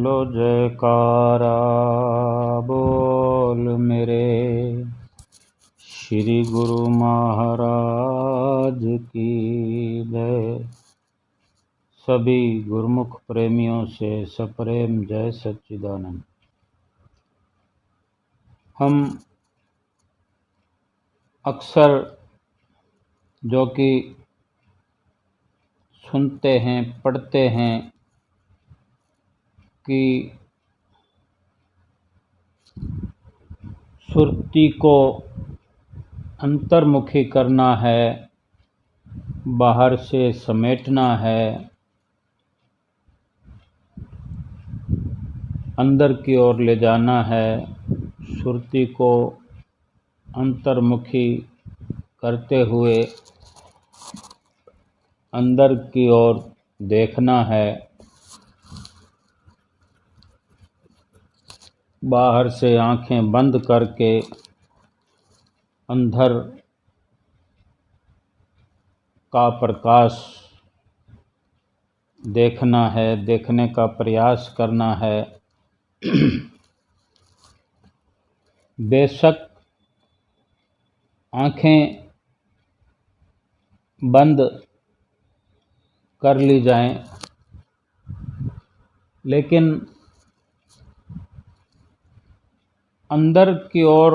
बोलो जयकारा बोल मेरे श्री गुरु महाराज की जय। सभी गुरुमुख प्रेमियों से सप्रेम जय सच्चिदानंद। हम अक्सर जो कि सुनते हैं पढ़ते हैं कि सुरती को अंतर्मुखी करना है, बाहर से समेटना है, अंदर की ओर ले जाना है, सुरती को अंतर्मुखी करते हुए अंदर की ओर देखना है, बाहर से आंखें बंद करके अंदर का प्रकाश देखना है, देखने का प्रयास करना है। बेशक आंखें बंद कर ली जाएं, लेकिन अंदर की ओर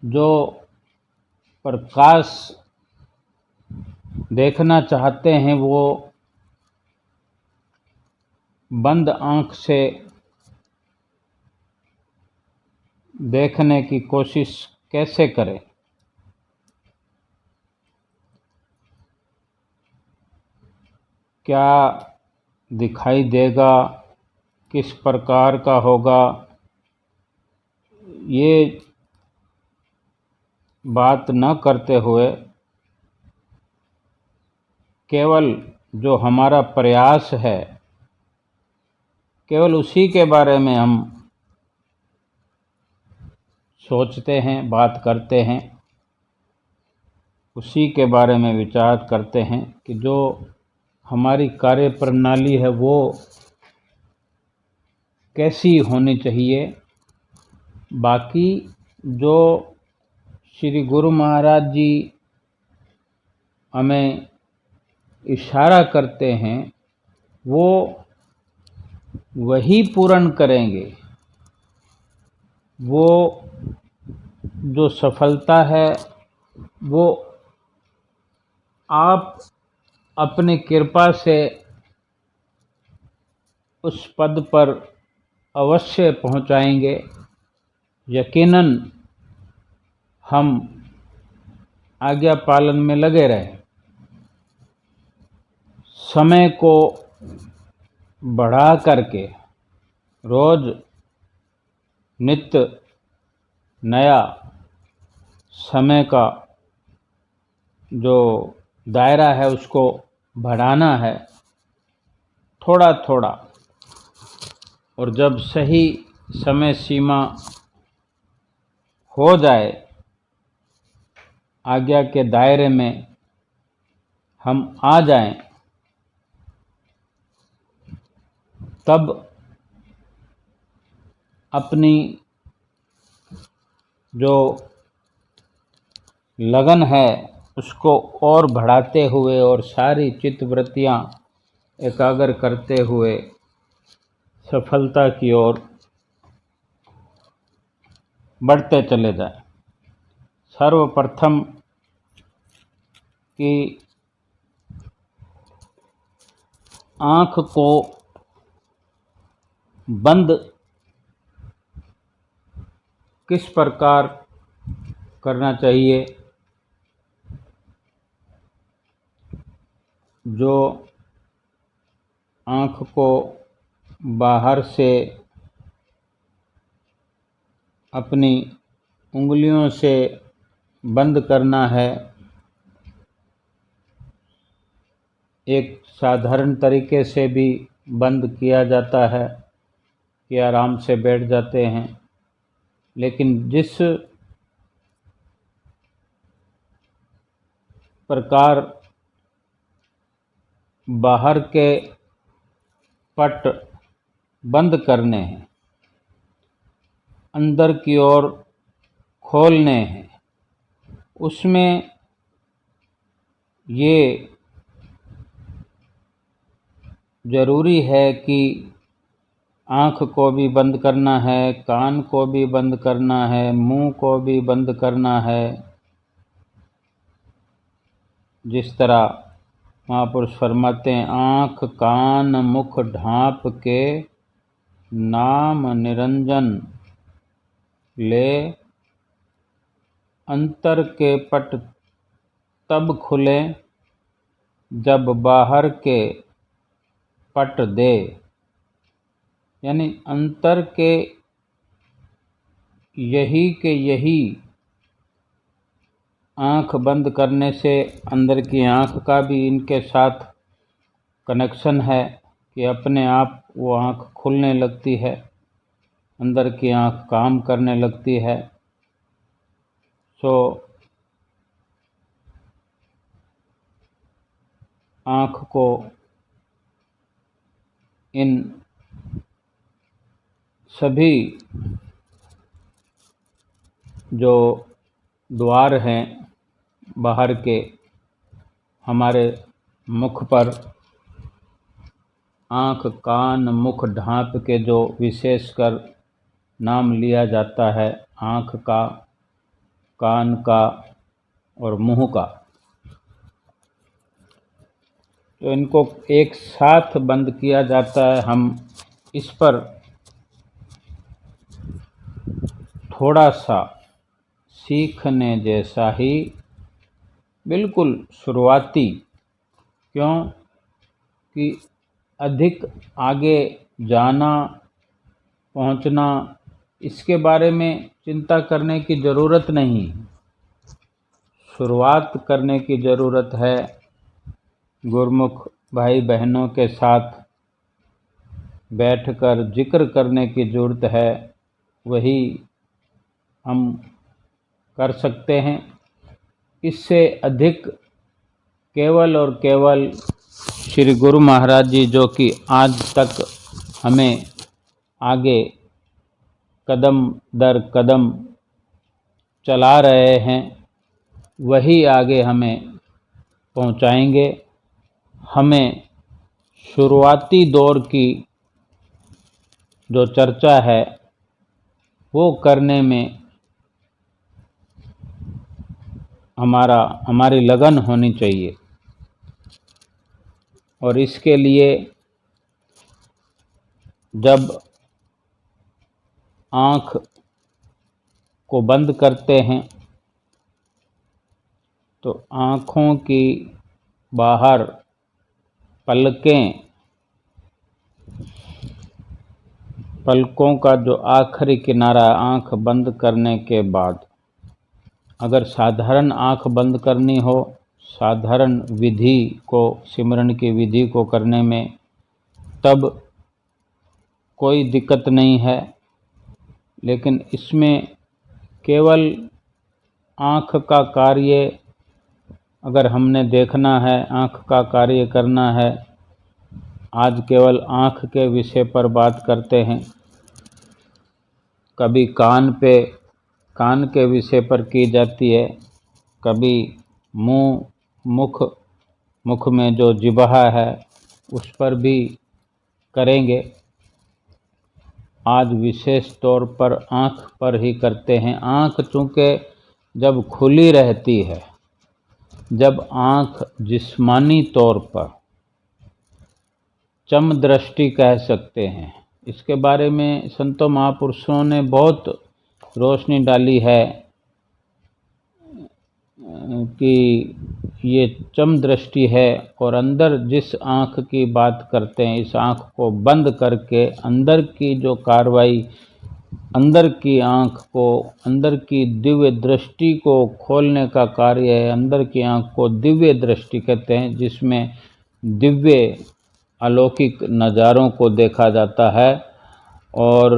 जो प्रकाश देखना चाहते हैं वो बंद आंख से देखने की कोशिश कैसे करें। क्या दिखाई देगा, किस प्रकार का होगा, ये बात न करते हुए केवल जो हमारा प्रयास है, केवल उसी के बारे में हम सोचते हैं, बात करते हैं, उसी के बारे में विचार करते हैं कि जो हमारी कार्य प्रणाली है वो कैसी होनी चाहिए। बाकी जो श्री गुरु महाराज जी हमें इशारा करते हैं वो वही पूर्ण करेंगे। वो जो सफलता है वो आप अपनी कृपा से उस पद पर अवश्य पहुंचाएंगे। यकीनन हम आज्ञा पालन में लगे रहें, समय को बढ़ा करके रोज नित्य नया समय का जो दायरा है उसको बढ़ाना है थोड़ा थोड़ा। और जब सही समय सीमा हो जाए, आज्ञा के दायरे में हम आ जाएं, तब अपनी जो लगन है उसको और बढ़ाते हुए और सारी चित्तवृत्तियां एकाग्र करते हुए सफलता की ओर बढ़ते चले जाएं। सर्वप्रथम कि आँख को बंद किस प्रकार करना चाहिए। जो आँख को बाहर से अपनी उंगलियों से बंद करना है, एक साधारण तरीके से भी बंद किया जाता है कि आराम से बैठ जाते हैं। लेकिन जिस प्रकार बाहर के पट बंद करने हैं, अंदर की ओर खोलने हैं, उसमें ये ज़रूरी है कि आँख को भी बंद करना है, कान को भी बंद करना है, मुंह को भी बंद करना है। जिस तरह महापुरुष फरमाते हैं, आँख कान मुख ढाँप के नाम निरंजन ले, अंतर के पट तब खुले जब बाहर के पट दे। यानी अंतर के यही आँख बंद करने से अंदर की आँख का भी इनके साथ कनेक्शन है कि अपने आप वो आँख खुलने लगती है, अंदर की आँख काम करने लगती है। सो आँख को इन सभी जो द्वार हैं बाहर के, हमारे मुख पर आँख कान मुख ढाँप के जो विशेषकर नाम लिया जाता है, आँख का, कान का और मुँह का, तो इनको एक साथ बंद किया जाता है। हम इस पर थोड़ा सा सीखने जैसा ही, बिल्कुल शुरुआती, क्यों कि अधिक आगे जाना पहुंचना इसके बारे में चिंता करने की ज़रूरत नहीं, शुरुआत करने की ज़रूरत है। गुरमुख भाई बहनों के साथ बैठकर जिक्र करने की ज़रूरत है, वही हम कर सकते हैं। इससे अधिक केवल और केवल श्री गुरु महाराज जी, जो कि आज तक हमें आगे कदम दर कदम चला रहे हैं, वही आगे हमें पहुंचाएंगे। हमें शुरुआती दौर की जो चर्चा है वो करने में हमारी लगन होनी चाहिए, और इसके लिए जब आँख को बंद करते हैं तो आँखों की बाहर पलकों का जो आखिरी किनारा, आँख बंद करने के बाद अगर साधारण आँख बंद करनी हो, साधारण विधि को, सिमरन की विधि को करने में, तब कोई दिक्कत नहीं है। लेकिन इसमें केवल आँख का कार्य अगर हमने देखना है, आँख का कार्य करना है, आज केवल आँख के विषय पर बात करते हैं, कभी कान के विषय पर की जाती है, कभी मुख में जो जिह्वा है उस पर भी करेंगे। आज विशेष तौर पर आँख पर ही करते हैं। आँख चूँकि जब खुली रहती है, जब आँख जिस्मानी तौर पर चम दृष्टि कह सकते हैं, इसके बारे में संतों महापुरुषों ने बहुत रोशनी डाली है कि ये चम दृष्टि है। और अंदर जिस आँख की बात करते हैं, इस आँख को बंद करके अंदर की जो कार्रवाई, अंदर की आँख को, अंदर की दिव्य दृष्टि को खोलने का कार्य है। अंदर की आँख को दिव्य दृष्टि कहते हैं, जिसमें दिव्य अलौकिक नज़ारों को देखा जाता है। और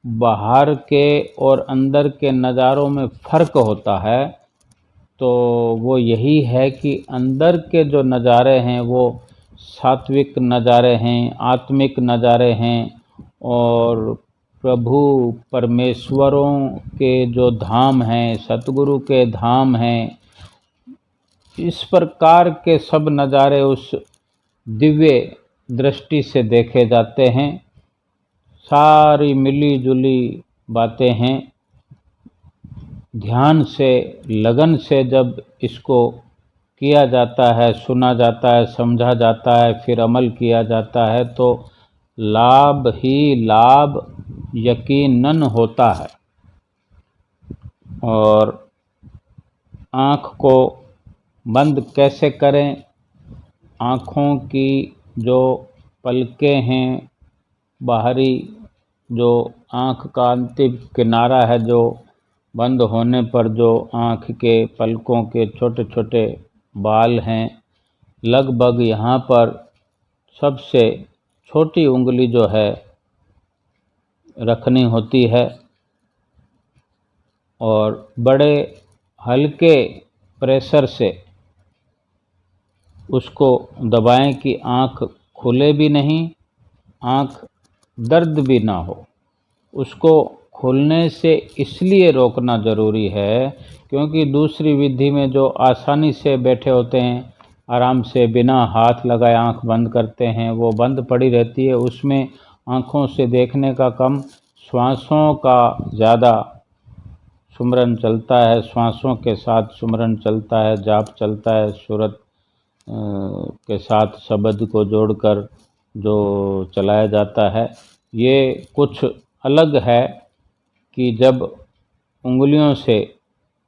बाहर के और अंदर के नज़ारों में फ़र्क होता है, तो वो यही है कि अंदर के जो नज़ारे हैं वो सात्विक नज़ारे हैं, आत्मिक नज़ारे हैं और प्रभु परमेश्वरों के जो धाम हैं, सतगुरु के धाम हैं, इस प्रकार के सब नज़ारे उस दिव्य दृष्टि से देखे जाते हैं। सारी मिली जुली बातें हैं। ध्यान से, लगन से जब इसको किया जाता है, सुना जाता है, समझा जाता है, फिर अमल किया जाता है तो लाभ ही लाभ यकीनन होता है। और आँख को बंद कैसे करें? आँखों की जो पलकें हैं, बाहरी जो आँख का अंतिम किनारा है, जो बंद होने पर जो आँख के पलकों के छोटे छोटे बाल हैं, लगभग यहाँ पर सबसे छोटी उंगली जो है रखनी होती है और बड़े हल्के प्रेशर से उसको दबाएं कि आँख खुले भी नहीं, आँख दर्द भी ना हो। उसको खुलने से इसलिए रोकना ज़रूरी है क्योंकि दूसरी विधि में जो आसानी से बैठे होते हैं, आराम से बिना हाथ लगाए आँख बंद करते हैं, वो बंद पड़ी रहती है। उसमें आँखों से देखने का कम, श्वासों का ज़्यादा सुमरन चलता है, श्वासों के साथ सुमरन चलता है, जाप चलता है, सूरत के साथ शब्द को जोड़कर जो चलाया जाता है। ये कुछ अलग है कि जब उंगलियों से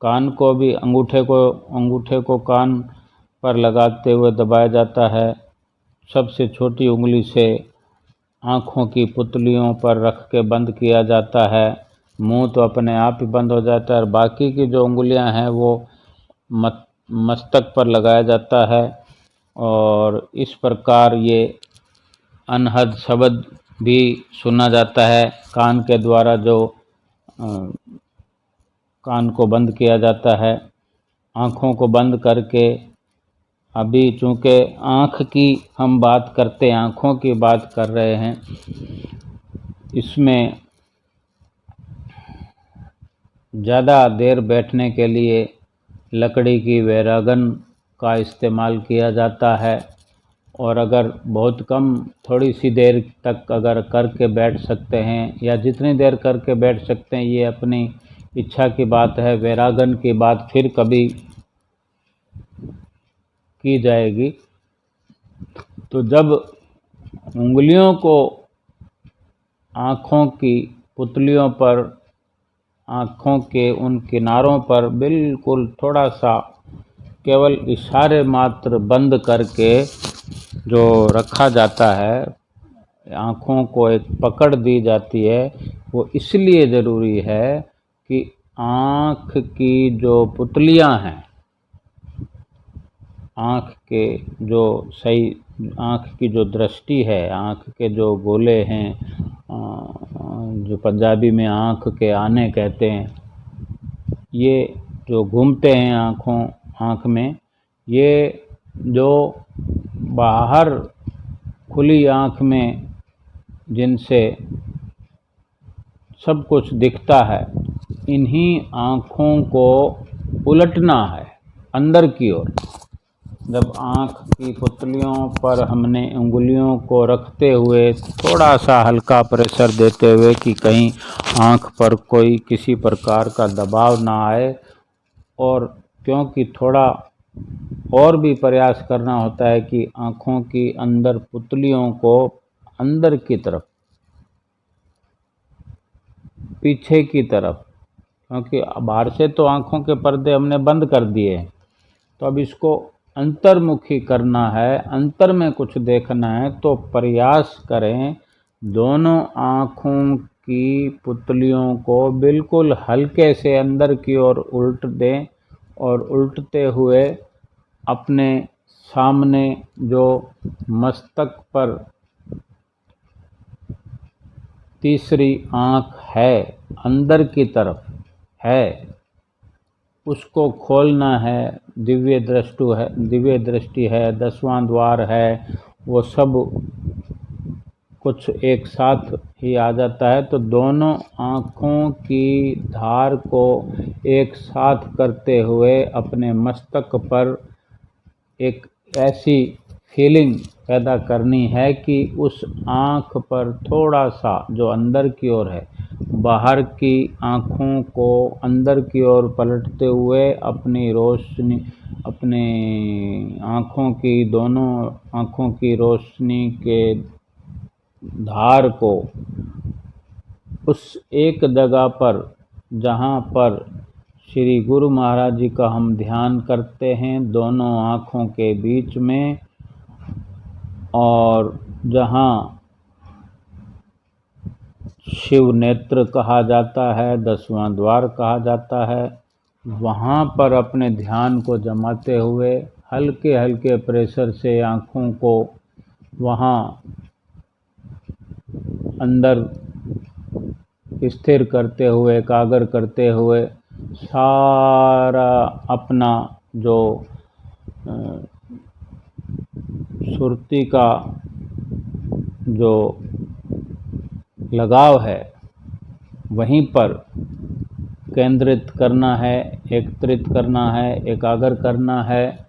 कान को भी अंगूठे को कान पर लगाते हुए दबाया जाता है। सबसे छोटी उंगली से आँखों की पुतलियों पर रख के बंद किया जाता है। मुंह तो अपने आप ही बंद हो जाता है और बाकी की जो उंगलियां हैं वो मस्तक पर लगाया जाता है। और इस प्रकार ये अनहद शब्द भी सुना जाता है कान के द्वारा, जो कान को बंद किया जाता है। आँखों को बंद करके, अभी चूँकि आँख की हम बात करते हैं, आँखों की बात कर रहे हैं, इसमें ज़्यादा देर बैठने के लिए लकड़ी की वैरागन का इस्तेमाल किया जाता है। और अगर बहुत कम, थोड़ी सी देर तक अगर करके बैठ सकते हैं या जितनी देर करके बैठ सकते हैं, ये अपनी इच्छा की बात है। वैरागन की बात फिर कभी की जाएगी। तो जब उंगलियों को आँखों की पुतलियों पर, आँखों के उन किनारों पर बिल्कुल थोड़ा सा केवल इशारे मात्र बंद करके जो रखा जाता है, आँखों को एक पकड़ दी जाती है, वो इसलिए ज़रूरी है कि आँख की जो पुतलियाँ हैं, आँख के जो सही, आँख की जो दृष्टि है, आँख के जो गोले हैं, जो पंजाबी में आँख के आने कहते हैं, ये जो घूमते हैं आँख में, ये जो बाहर खुली आँख में जिनसे सब कुछ दिखता है, इन्हीं आँखों को उलटना है अंदर की ओर। जब आँख की पुतलियों पर हमने उंगलियों को रखते हुए थोड़ा सा हल्का प्रेशर देते हुए कि कहीं आँख पर कोई किसी प्रकार का दबाव ना आए, और क्योंकि थोड़ा और भी प्रयास करना होता है कि आँखों की अंदर पुतलियों को अंदर की तरफ, पीछे की तरफ, क्योंकि बाहर से तो आँखों के पर्दे हमने बंद कर दिए हैं, तो अब इसको अंतर्मुखी करना है, अंतर में कुछ देखना है। तो प्रयास करें दोनों आँखों की पुतलियों को बिल्कुल हल्के से अंदर की ओर उल्ट दें और उल्टते हुए अपने सामने जो मस्तक पर तीसरी आँख है, अंदर की तरफ है, उसको खोलना है। दिव्य दृष्टि है, 10वां द्वार है, वो सब कुछ एक साथ ही आ जाता है। तो दोनों आँखों की धार को एक साथ करते हुए अपने मस्तक पर एक ऐसी फीलिंग पैदा करनी है कि उस आँख पर थोड़ा सा जो अंदर की ओर है, बाहर की आँखों को अंदर की ओर पलटते हुए अपनी रोशनी, अपने आँखों की, दोनों आँखों की रोशनी के धार को उस एक जगह पर जहाँ पर श्री गुरु महाराज जी का हम ध्यान करते हैं, दोनों आँखों के बीच में, और जहाँ शिव नेत्र कहा जाता है, 10वां द्वार कहा जाता है, वहाँ पर अपने ध्यान को जमाते हुए हल्के हल्के प्रेशर से आँखों को वहाँ अंदर स्थिर करते हुए, एकाग्र करते हुए सारा अपना जो सुरती का जो लगाव है वहीं पर केंद्रित करना है, एकत्रित करना है, एकाग्र करना है।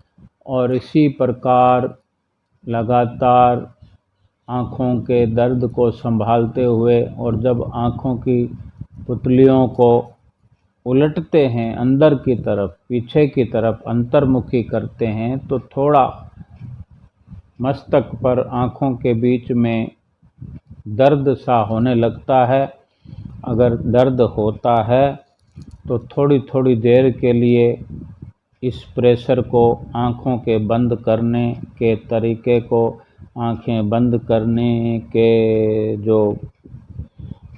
और इसी प्रकार लगातार आँखों के दर्द को संभालते हुए, और जब आँखों की पुतलियों को उलटते हैं अंदर की तरफ, पीछे की तरफ अंतर्मुखी करते हैं, तो थोड़ा मस्तक पर आँखों के बीच में दर्द सा होने लगता है। अगर दर्द होता है तो थोड़ी थोड़ी देर के लिए इस प्रेशर को, आँखों के बंद करने के तरीके को, आँखें बंद करने के जो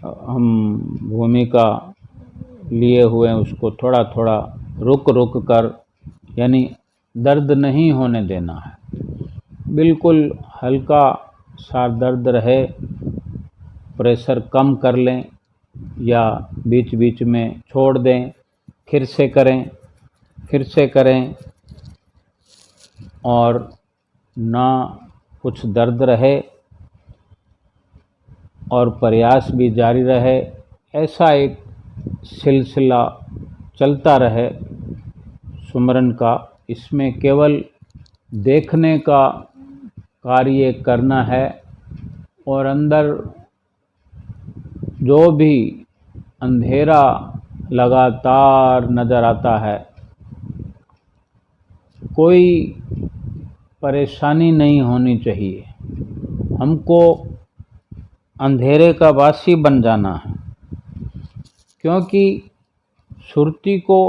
हम भूमिका लिए हुए हैं उसको थोड़ा थोड़ा रुक रुक कर, यानी दर्द नहीं होने देना है, बिल्कुल हल्का सा दर्द रहे, प्रेशर कम कर लें या बीच बीच में छोड़ दें, फिर से करें, फिर से करें, और ना कुछ दर्द रहे और प्रयास भी जारी रहे। ऐसा एक सिलसिला चलता रहे सुमरन का। इसमें केवल देखने का कार्य करना है, और अंदर जो भी अंधेरा लगातार नज़र आता है, कोई परेशानी नहीं होनी चाहिए। हमको अंधेरे का वासी बन जाना है, क्योंकि सुरती को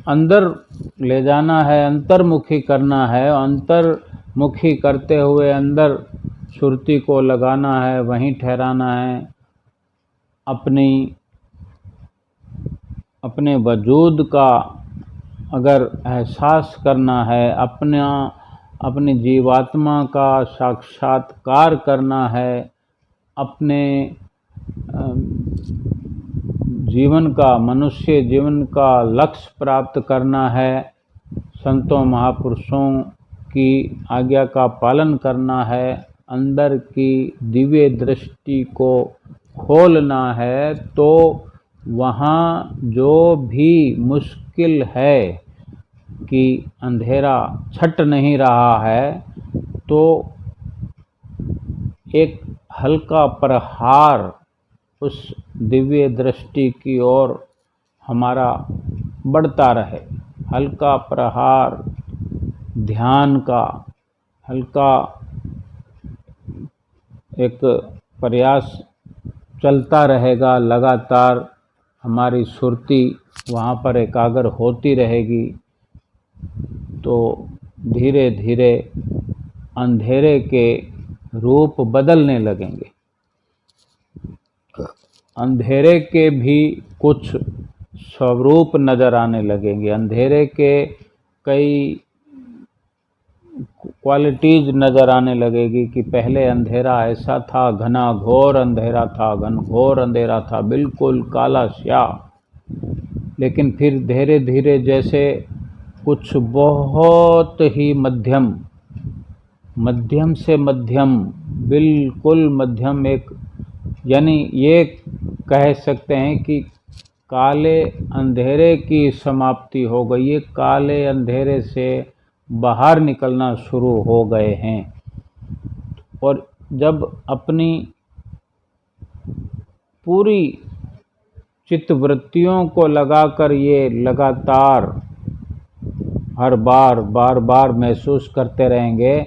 अंदर ले जाना है, अंतर्मुखी करना है। अंतर्मुखी करते हुए अंदर सुरती को लगाना है, वहीं ठहराना है, अपने वजूद का अगर एहसास करना है, अपनी जीवात्मा का साक्षात्कार करना है, अपने जीवन का, मनुष्य जीवन का लक्ष्य प्राप्त करना है, संतों महापुरुषों की आज्ञा का पालन करना है, अंदर की दिव्य दृष्टि को खोलना है, तो वहाँ जो भी मुश्किल है कि अंधेरा छट नहीं रहा है, तो एक हल्का प्रहार उस दिव्य दृष्टि की ओर हमारा बढ़ता रहे, हल्का प्रहार ध्यान का, हल्का एक प्रयास चलता रहेगा। लगातार हमारी सुरती वहाँ पर एकाग्र होती रहेगी, तो धीरे धीरे अंधेरे के रूप बदलने लगेंगे। अंधेरे के भी कुछ स्वरूप नज़र आने लगेंगे, अंधेरे के कई क्वालिटीज़ नज़र आने लगेगी कि पहले अंधेरा ऐसा था, घना घोर अंधेरा था, घनघोर अंधेरा था, बिल्कुल काला स्याह। लेकिन फिर धीरे धीरे जैसे कुछ बहुत ही मध्यम मध्यम से मध्यम, बिल्कुल मध्यम, एक यानी ये कह सकते हैं कि काले अंधेरे की समाप्ति हो गई है, काले अंधेरे से बाहर निकलना शुरू हो गए हैं। और जब अपनी पूरी चित्तवृत्तियों को लगाकर ये लगातार हर बार बार बार महसूस करते रहेंगे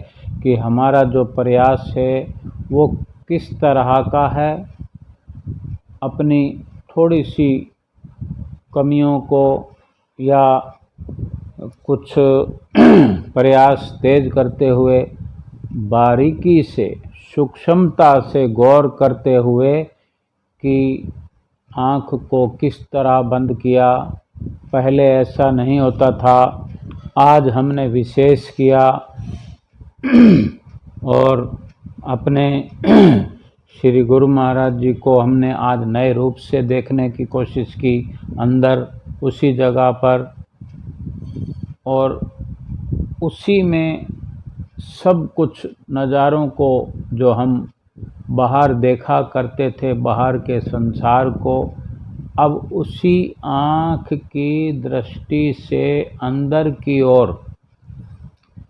कि हमारा जो प्रयास है वो किस तरह का है, अपनी थोड़ी सी कमियों को या कुछ प्रयास तेज करते हुए बारीकी से, सूक्ष्मता से गौर करते हुए कि आँख को किस तरह बंद किया, पहले ऐसा नहीं होता था, आज हमने विशेष किया। और अपने श्री गुरु महाराज जी को हमने आज नए रूप से देखने की कोशिश की, अंदर उसी जगह पर, और उसी में सब कुछ नज़ारों को जो हम बाहर देखा करते थे, बाहर के संसार को, अब उसी आँख की दृष्टि से अंदर की ओर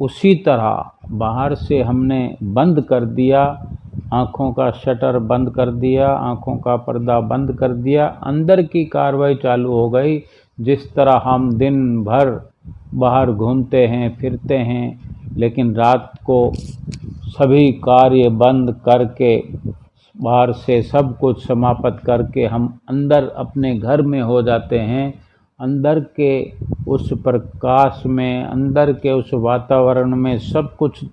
उसी तरह बाहर से हमने बंद कर दिया, आँखों का शटर बंद कर दिया, आँखों का पर्दा बंद कर दिया, अंदर की कार्रवाई चालू हो गई। जिस तरह हम दिन भर बाहर घूमते हैं फिरते हैं, लेकिन रात को सभी कार्य बंद करके, बाहर से सब कुछ समाप्त करके हम अंदर अपने घर में हो जाते हैं, अंदर के उस प्रकाश में, अंदर के उस वातावरण में सब कुछ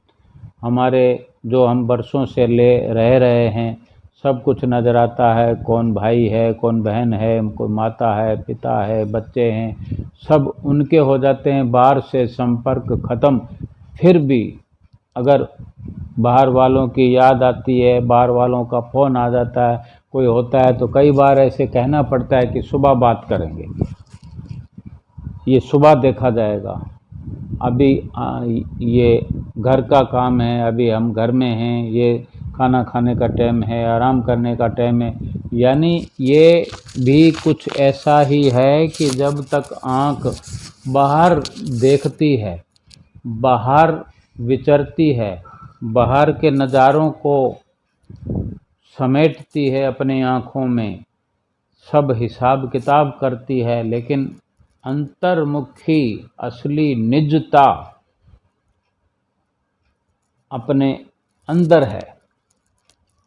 हमारे जो हम बरसों से रह रहे हैं सब कुछ नज़र आता है। कौन भाई है, कौन बहन है, कोई माता है, पिता है, बच्चे हैं, सब उनके हो जाते हैं, बाहर से संपर्क ख़त्म। फिर भी अगर बाहर वालों की याद आती है, बाहर वालों का फ़ोन आ जाता है, कोई होता है, तो कई बार ऐसे कहना पड़ता है कि सुबह बात करेंगे, ये सुबह देखा जाएगा, अभी ये घर का काम है, अभी हम घर में हैं, ये खाना खाने का टाइम है, आराम करने का टाइम है। यानी ये भी कुछ ऐसा ही है कि जब तक आँख बाहर देखती है, बाहर विचरती है, बाहर के नज़ारों को समेटती है अपनी आँखों में, सब हिसाब किताब करती है, लेकिन अंतर्मुखी असली निजता अपने अंदर है,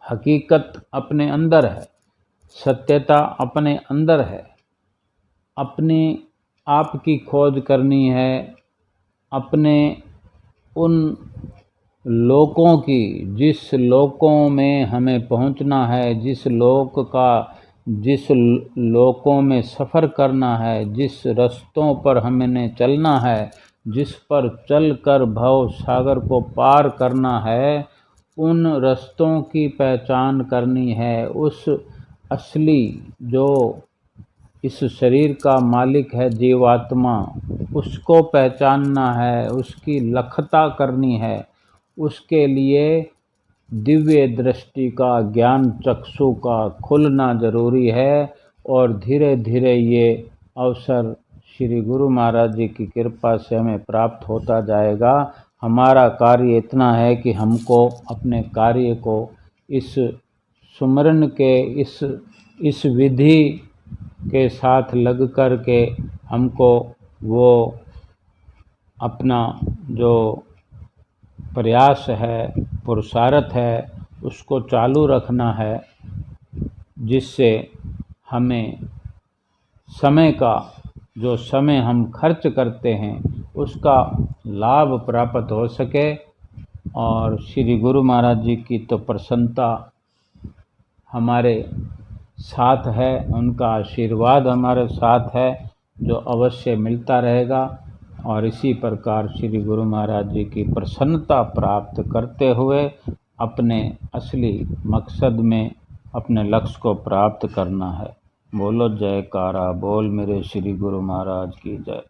हकीकत अपने अंदर है, सत्यता अपने अंदर है। अपने आप की खोज करनी है, अपने उन लोकों की, जिस लोकों में हमें पहुंचना है, जिस लोकों में सफ़र करना है, जिस रस्तों पर हमें चलना है, जिस पर चलकर भव सागर को पार करना है, उन रस्तों की पहचान करनी है। उस असली जो इस शरीर का मालिक है, जीवात्मा, उसको पहचानना है, उसकी लखता करनी है। उसके लिए दिव्य दृष्टि का, ज्ञान चक्षु का खुलना जरूरी है। और धीरे धीरे ये अवसर श्री गुरु महाराज जी की कृपा से हमें प्राप्त होता जाएगा। हमारा कार्य इतना है कि हमको अपने कार्य को इस सुमरन के, इस विधि के साथ लग कर के हमको वो अपना जो प्रयास है, पुरुषार्थ है, उसको चालू रखना है, जिससे हमें समय का, जो समय हम खर्च करते हैं, उसका लाभ प्राप्त हो सके। और श्री गुरु महाराज जी की तो प्रसन्नता हमारे साथ है, उनका आशीर्वाद हमारे साथ है, जो अवश्य मिलता रहेगा। और इसी प्रकार श्री गुरु महाराज जी की प्रसन्नता प्राप्त करते हुए अपने असली मकसद में, अपने लक्ष्य को प्राप्त करना है। बोलो जयकारा बोल मेरे श्री गुरु महाराज की जय।